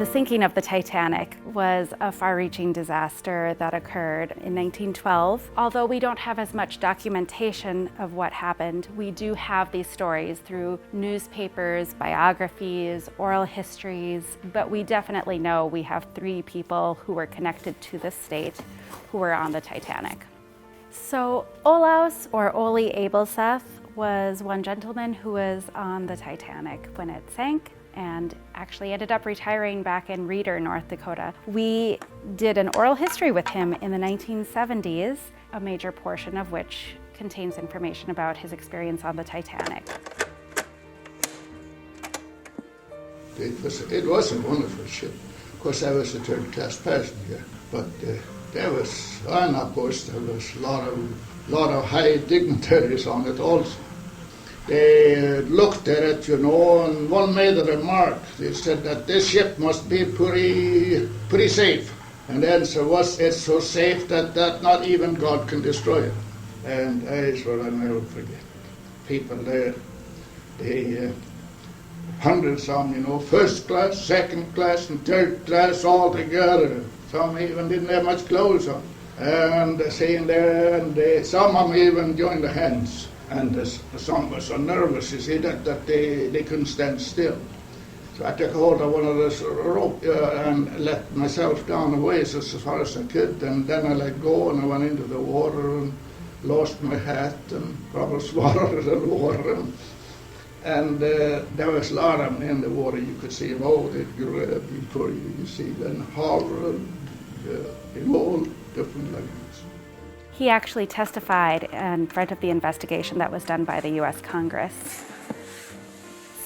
The sinking of the Titanic was a far-reaching disaster that occurred in 1912. Although we don't have as much documentation of what happened, we do have these stories through newspapers, biographies, oral histories, but we definitely know we have 3 people who were connected to this state who were on the Titanic. So Olaus, or Ole Ableseth, was one gentleman who was on the Titanic when it sank and actually ended up retiring back in Reeder, North Dakota. We did an oral history with him in the 1970s, a major portion of which contains information about his experience on the Titanic. It was a wonderful ship. Of course, I was a third-class passenger, but there was a lot of high dignitaries on it also. They looked at it, and one made a remark. They said that this ship must be pretty safe. And the answer was, it's so safe that not even God can destroy it. And that's what I'll never forget. People there, hundreds of them, first class, second class, and third class all together. Some even didn't have much clothes on. And sitting there, and some of them even joined the hands. And some were so nervous, that they couldn't stand still. So I took hold of one of those rope and let myself down the waist as far as I could. And then I let go, and I went into the water and lost my hat and probably swallowed the water. And there was a lot of them in the water. You could see them all. They'd grab before you see them hover in all different languages. He actually testified in front of the investigation that was done by the U.S. Congress.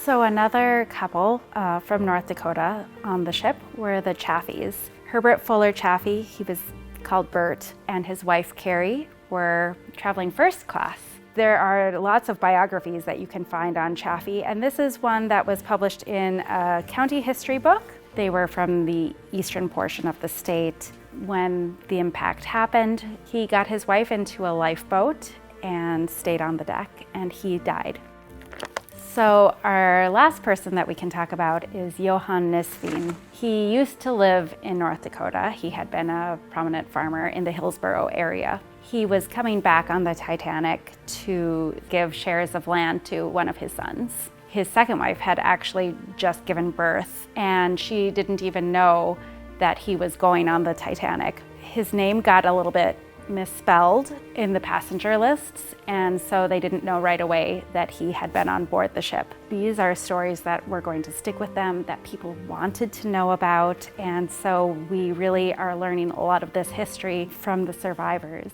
So another couple from North Dakota on the ship were the Chaffees. Herbert Fuller Chaffee, he was called Bert, and his wife Carrie were traveling first class. There are lots of biographies that you can find on Chaffee, and this is one that was published in a county history book. They were from the eastern portion of the state. When the impact happened, he got his wife into a lifeboat and stayed on the deck, and he died. So our last person that we can talk about is Johan Nysveen. He used to live in North Dakota. He had been a prominent farmer in the Hillsboro area. He was coming back on the Titanic to give shares of land to one of his sons. His second wife had actually just given birth, and she didn't even know that he was going on the Titanic. His name got a little bit misspelled in the passenger lists, and so they didn't know right away that he had been on board the ship. These are stories that were going to stick with them, that people wanted to know about, and so we really are learning a lot of this history from the survivors.